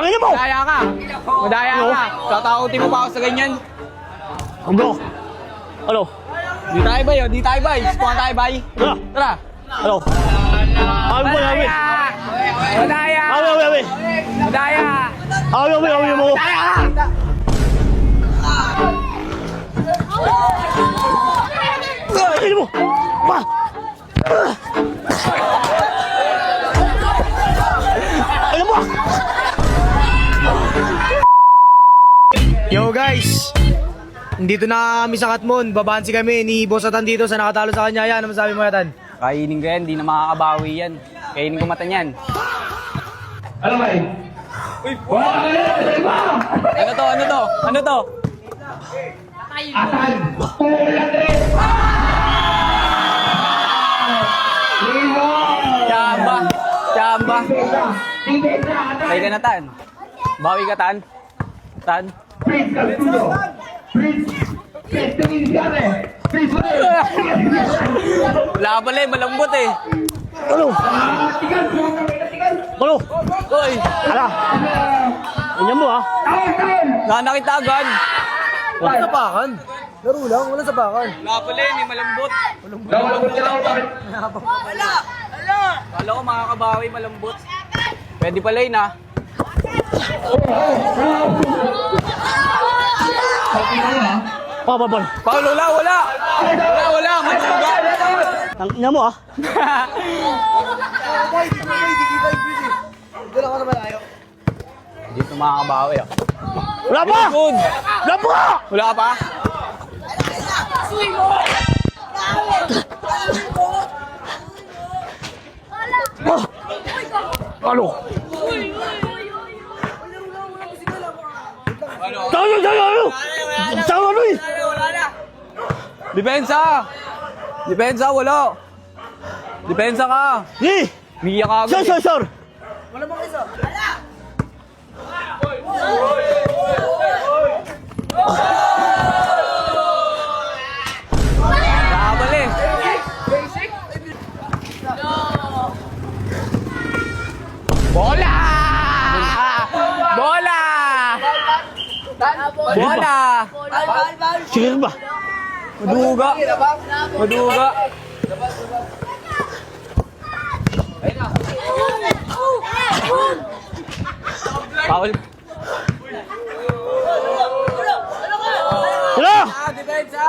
Tangin mo! Madaya ka! Madaya ka! Tatakutin mo pa ako sa ganyan. Ano? Ano? Di tayo bay, di tayo bay. Spuan tayo bay. Tara! Tara! Ano? Awi mo, awi! Madaya! Awi, awi, awi! Madaya! Awi, awi, awi mo! Tangin mo! Pa! Ano mo? Yo guys, dito na kami sa Katmon. Babansi kami ni Boss Atan dito sa nakatalo sa kanya. Yan, ano masabi mo Atan? Kainin ko yan, di na makakabawi yan. Kainin ko mata niyan. Ano ba eh? Uy! Wala ka na! Ano to? Ano to? Ano to? Asan? Tulang rin! Lino! Chamba! Chamba! Tingin na! Kaya ka na, Tan. Bawi ka, Tan. Tan. Please, Kaltulo! Please! Please, tingin ka rin! Please, Wala ka pala eh, malambot eh. Ano? tigal! Tigal! Ano? Uy! Ala! Ganyan mo ha? Tawag! Nakakita agad. Walang sapakan. Laro lang, walang sapakan. Wala pala eh, may malambot. Nawalabot ka lang bakit? Kala ko makakabawi, malambot. Pwede pala yun ah. Pa, pa, pa. Paul, wala, wala. Wala, wala. Matuga. Tangina mo ha? Dito lang ako na malayo. Dito makakabawi ah. Wala pa! Good. Wala pa! Wala pa? Ah! Ano? Tayo, tayo! Tayo ano eh? Depensa! Depensa, wala. Depensa ka. Eh! Miya ka agad. Sir, sir, sir! Nakabali. Bola! Bola! Bola! Sige ba? Maduga. Maduga. Paul. Tara! Depensa!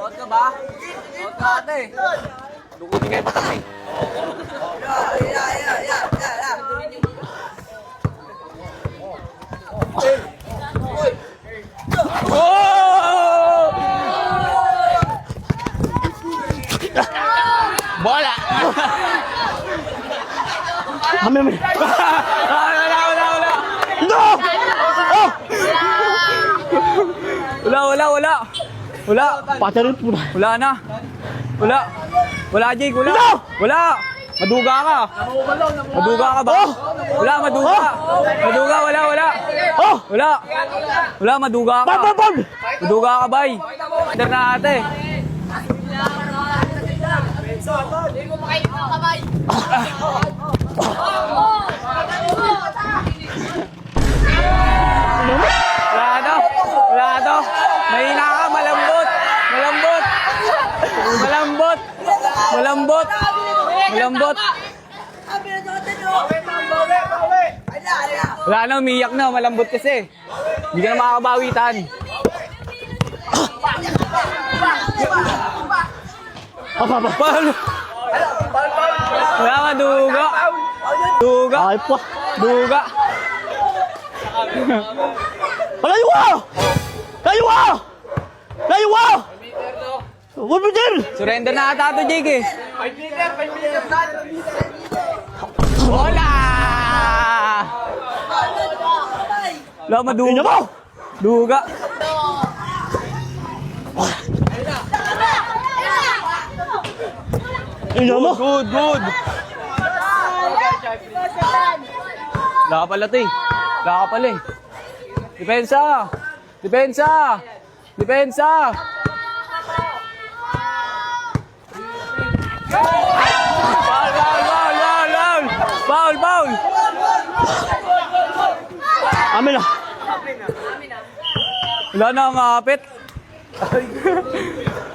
Out ka ba? Out ka ate. Dukutin kayo patay. Oh! Bola! Kami, kami. Wala, wala, wala! No! Oh! Wala, wala, wala! Wala! Patarin po na. Wala na! Wala! Wala, Jake! Wala! No! Wala! Maduga ka! Maduga ka ba? Oh! Wala, maduga! Maduga, wala, wala! Oh! Wala! Wala, maduga ka! Bal, bal, bal! Maduga ka, bay! Enter na ate! Wala to! Wala to! Mahina ka, malambot! Malambot! Malambot! Malambot! Malambot! Wala na, umiyak na. Malambot kasi. Hindi ka na makakabawitan. Apa, apa? Paano? Wala ka, duga. Duga. Ay pa. Duga. Layo ka! Layo ka! Layo ka! 1 meter! Surrender na ata ito, Jake eh. Wala! Wala, Ina maduga. mo! Duga. Ina mo! Good, good. Wala ka pala ito eh. Wala ka pala eh. Depensa! Depensa! Depensa! Foul, foul, foul, foul, foul! Foul, foul! Wala na ang kapit.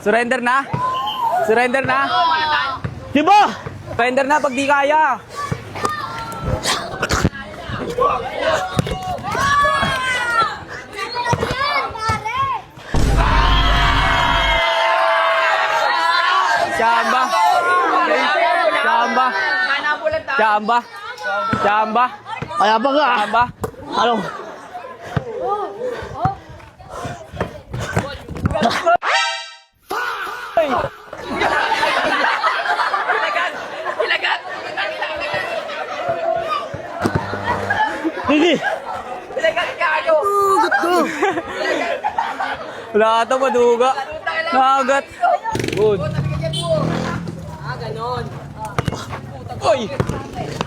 Surrender na? Surrender na? Diba? Surrender na pag di kaya. Chamba. Chamba. Chamba. Chamba. Kaya ba nga? Chamba. Ano? Hindi. Wala ata maduga. Nagat. Good. Uy!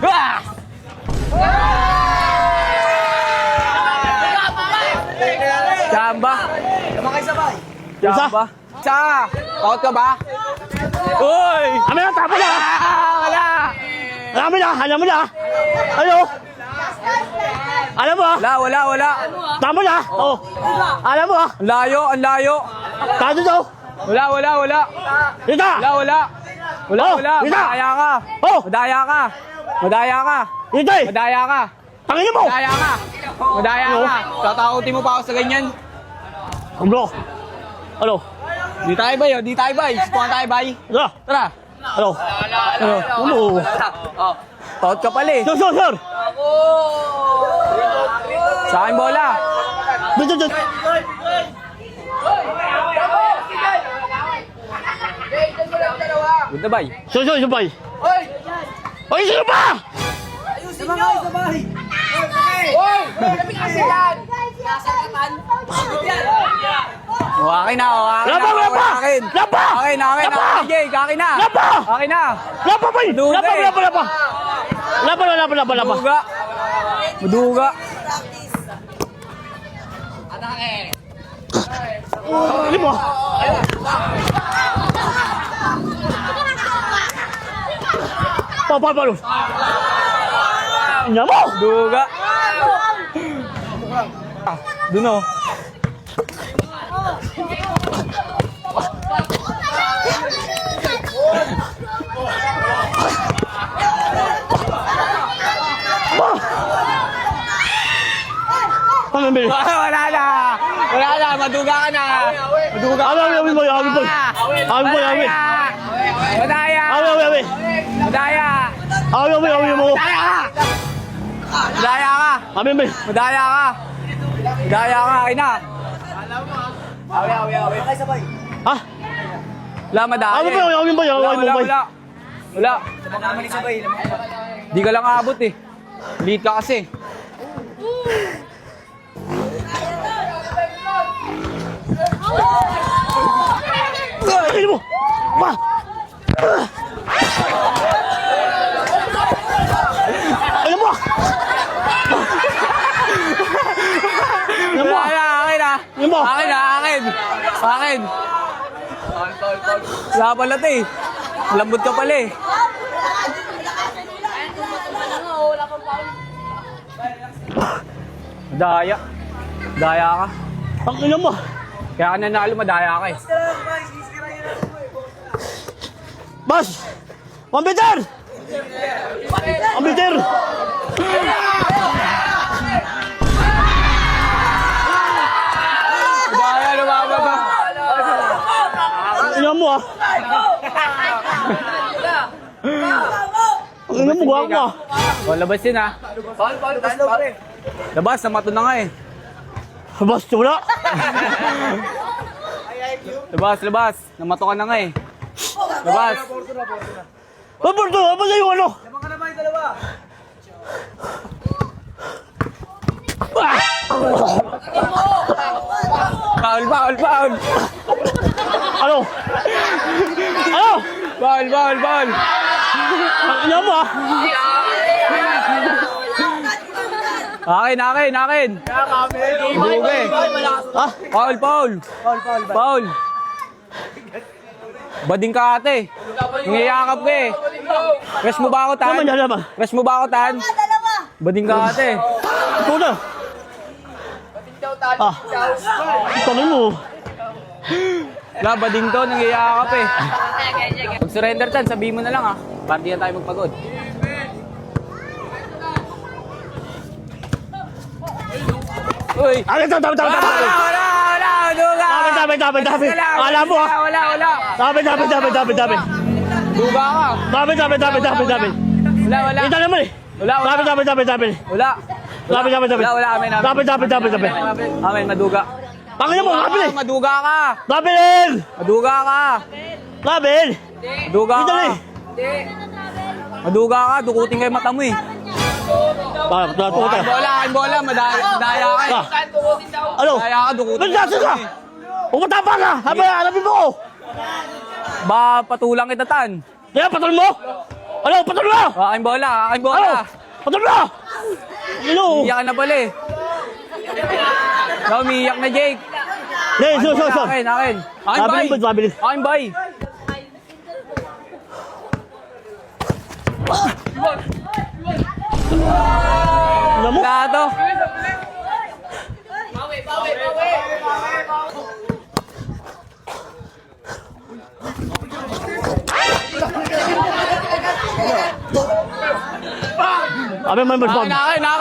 Ah! Chamba. Chamba. Cha! Takot ka ba? Uy! Amin na, tapos na! Wala! Alam mo na, alam mo na! Ano? Alam mo ah? Wala. Tama na! Oh. Alam mo ah? Ang layo, ang layo. Tado daw! Wala. Dito! Wala. Oh, dito! Madaya ka. Oh! Madaya ka. Dito eh! Madaya ka. Tangin mo! Madaya ka. Tatakutin mo pa ako sa ganyan. Bro! Ano? Di tayo bay, oh. Di tayo bay. Subukan tayo bay. Ano? Tara. Ano? Ano? Oh. Takot ka pala eh. Sir! Sa akin bola. Dito! Good na bay. Sir, bay! Oy, sino ba? Akin na. Lapa! Akin. Lapa! Jay. Akin na. Lapa! Akin na. Lapa, bay! Duga eh. Lapa! Maduga. Ano mo? Paano? Ina mo! Duga. Doon oh. Pamimili! Wala na. Maduga ka na. Maduga ka na. Awin boy! Madaya. Awin! Madaya. Awin mo! Madaya ka. Pamimili! Madaya ka. Akin na. Ha? Wala madaya. Awin boy! Wala. Di ka lang aabot eh. Liit ka kasi. Ano mo? Pa! Ano mo? Akin na. Wala pala ito eh. Malambot ka pala eh. Daya ka. Ang ina mo! Kaya ka nanalo, madaya ka eh. Boss! Pambitter! Daya, lumabas ka. Ang ina mo ah! Ang ina mo, guwag mo ah! O, labas yun ah. Labas, namato na nga eh. Boss, wala! Labas. Namato ka na nga eh. Labas. Paborto! Apa sa'yo ano? Foul. Ano? Foul. Ang ina mo ah! Akin. Duga eh. Ha? Foul. Bading ka ate. Ngiyakap ka eh. Crush mo ba ako, Tan? Bading ka ate. Ito na! Ah. Tangin mo. Wala, bading to, nangyayakap eh. Pag surrender tan, sabihin mo na lang para di na tayo magpagod. Uy! Tabi. Wala, duga! Tabi. Alam mo Wala. Tabi. Duga ka. Tabi. Wala. Kita naman eh. Wala. Tabi. Wala. Wala, amen. Tabi. Amen, maduga. Pangin mo, tabi. Maduga ka. Tabi rin. Maduga ka. Tabi. Maduga Kita ka. rin. Maduga ka, dukutin kayo mata mo eh. Aking bola, madaya ka eh. Ano? Madaya ka, dukutin Ba't nasa ka? Umatapa ka! Hanapin mo ko! Ba, patulang kita tan. Kaya patol mo? Ano? Patol mo! Aking bola. Ano? Patol mo! Ano? Iyak ka na pala eh. Umiiyak na Jake. Hey, so. Akin. Aking Sabi. bay. Ano mo? Wala to. Abi man ba? Akin.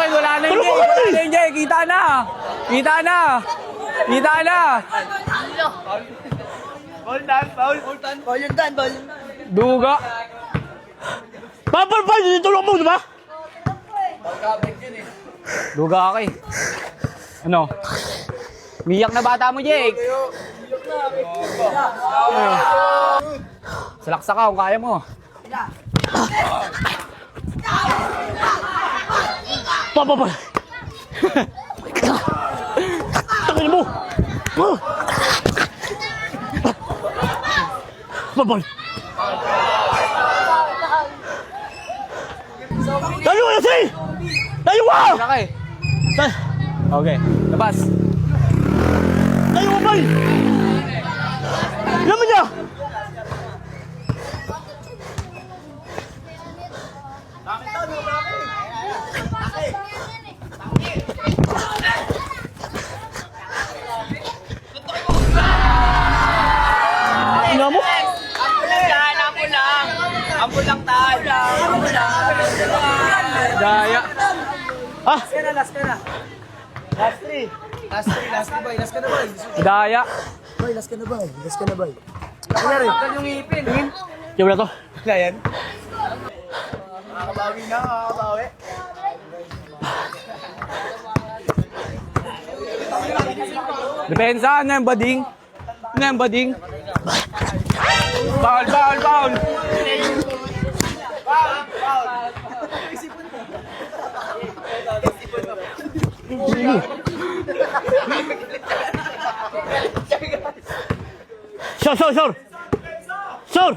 Wala na Tulog yung mo kami! Jake. Kita na. Duga. Papal pa! Tulog mo, di ba? Duga ka eh. Ano? Miyak na bata mo, Jake. Salaksa ka kung kaya mo. Papal! Tangin mo! Papal! Tayo ka kasi! Tayo ka! Tira ka eh. Okay, labas. Tayo ka ba? Laman niya! Ina mo? Ampun lang tayo. Daya. Ah! Last ka na. Last three, boy. Last ka na, boy. Daya. Boy, last ka na, boy. Nangyari? Yung ngipin. Kaya wala to? Wala yan. Makakabawi. Depensa, ano yung bading? Foul. Sure!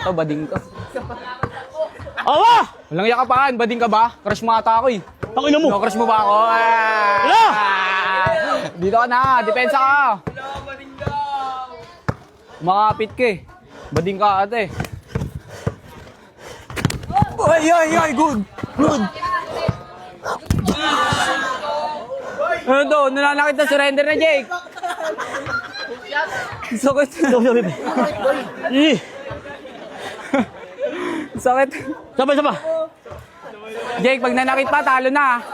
To, bading ka. Awa! Walang yakapan, bading ka ba? Crush mo ata ako eh. Tangina mo! Crush mo ba ako? Wala! Dito ka na, depensa ka. Makapit ka eh. Bading ka ate. Ay, good. Ano to? Nananakit na surrender na, Jake. Sakit. Sakit. Sabay. Jake, pag nanakit pa, talo na.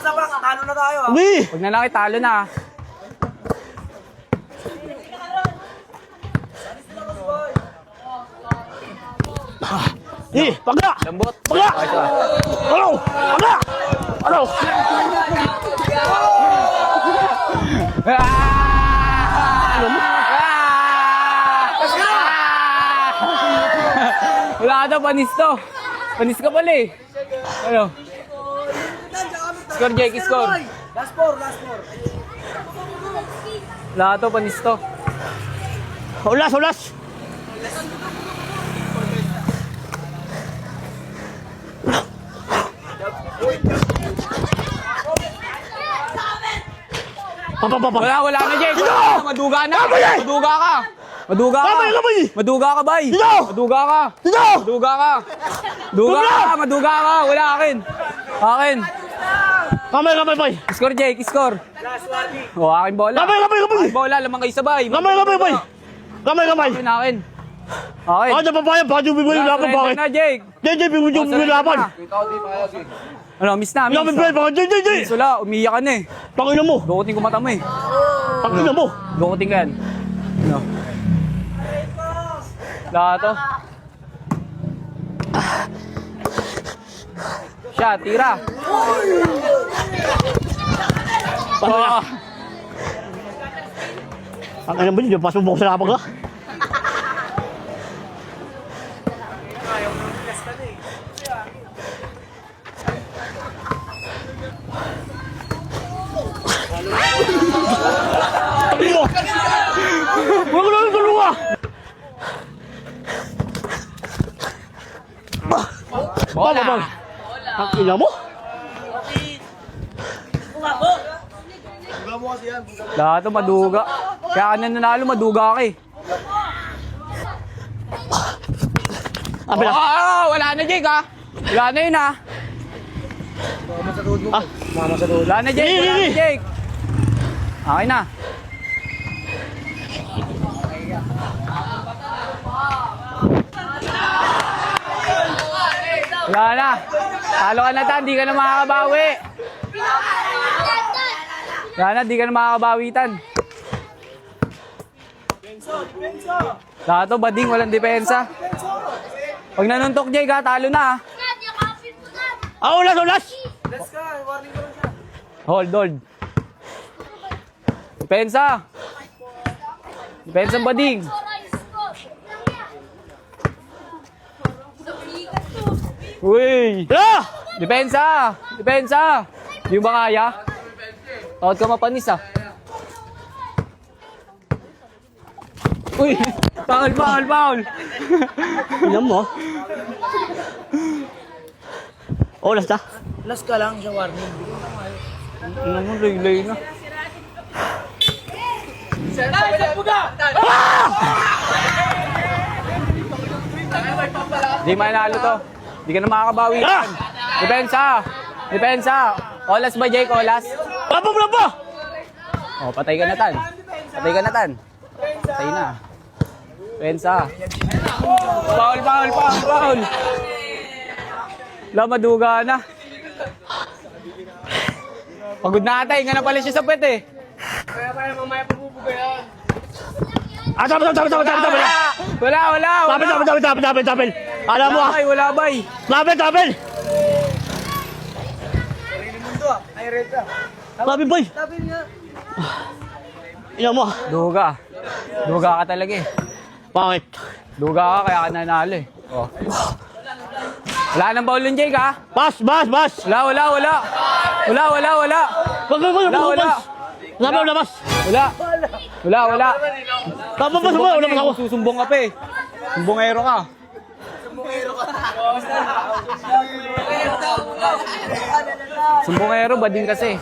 Sabak, talo na tayo. Uy! Pag nanakit, talo na. Pagla! Lambot. Pagla! Ano? Pagla! Ano? Wala ka daw, panis to. Panis ka pala eh. Ano? Score, Jake, score. Last four. Wala ka to, panis to. Ulas! Wala na, Jake. Dito! Maduga na. Tama yan! Maduga ka. Maduga ka. Kamay! Maduga ka, bay. Dito! Maduga ka. Dito! Maduga ka. Maduga Wala! ka. Maduga ka. Wala akin. Akin. Kamay, boy. Score, Jake, score. O, aking bola. Kamay. Aking bola, lamang kayo sabay. Kamay, boy. Kamay. Akin, akin. Okay. Ano pa ba yan? Paano bibigay yung laban? Bakit? Na, Jake. Jay, bibigay yung laban. Ano, miss na, miss. Laban, bakit? Jay. Miss, wala, umiyak ka na eh. Tangina mo. Dukutin ko mata mo eh. Tangina mo. Dukutin ka yan. Ano? Lahat to. Shot, tira. Oh. Tangina mo yun, pas mo buko sa laban ka. Huwag lang yung dalawa! Bola. Ang ina mo? Lahat to maduga. Kaya ka na nanalo, maduga ka eh. Wala na, Jake ha. Wala na yun ha. Wala na, Jake. Wala na, Jake. Okay na. Wala na. Talo ka na, Tan. Di ka na makakabawi. Wala na, di ka na makakabawi, Tan. Lahat to, bading. Walang depensa. Pag nanuntok, Jake ha, talo na ha. Ulas! Hold. Depensa. Depensa bading. Uy! Depensa! Di ba kaya? Takot ka mapanis ah. Uy! Foul! Ina mo? Ulas na? Last ka lang siya, warning. Ano mo, lay na. Di manalo to. Di ka na makakabawi. Depensa. Olas ba, Jake? Olas? Laba! Oh, patay ka na, Tan. Patay na. Depensa. Foul. Wala, maduga na. Pagod na ata, nga na pala siya sa pet eh. Mamaya pabubuga yan. Tapos. Tapos. Alam mo ah. Wala bay. Tapos. Ay, red ka. Tapos boy. Tapin nga. Ina mo ah. Duga ka talaga eh. Bakit? Duga ka kaya ka nanalo eh. Oh. Wala nang baul yung Jake ha? Bas! Wala. Wag. Labas! Wala. Tapos wala ako. Susumbong ka pa eh. Sumbongero ka. Sumbongero, bading kasi.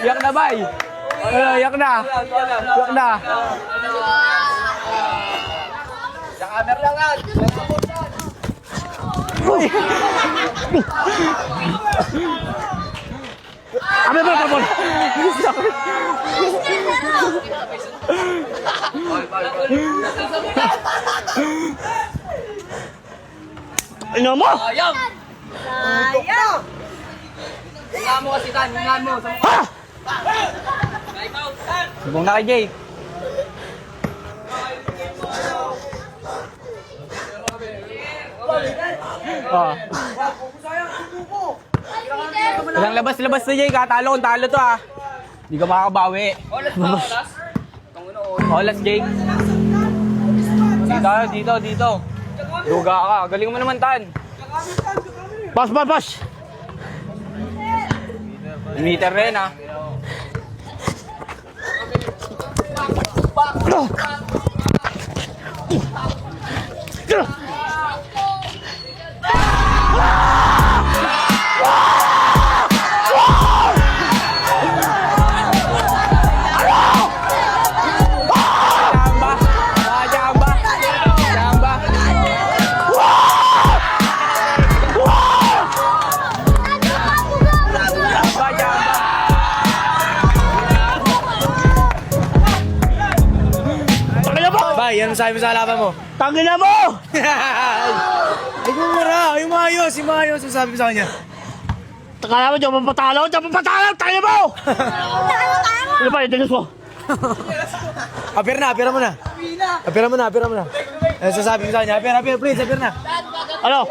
Iyak na, bay. Iyak na. Sa camera lang. Ina mo? Sayang! Hinga mo kasi Tan, hinga mo. Ha? Sumbong na kay Jake. Oh. Ilang labas na Jake ha. Talo to ha. Hindi ka makakabawi. Olas Jake. Dito. Duga ka. Galing mo naman Tan. Pas! Meter rin ha. Jamba. Jamba. Jamba. Jamba, jamba. Tangina mo! Bay, ano masabi mo sa laban mo? Tangina mo! Ay, kumara. Yung maayos, masabi mo sa kanya. Takala mo, diyan papatalo! Tangina mo! Ano pa, yung dinos mo? Apir mo na. Apir mo na. Ano sasabi mo sa kanya? Apir, please, apir na. Ano?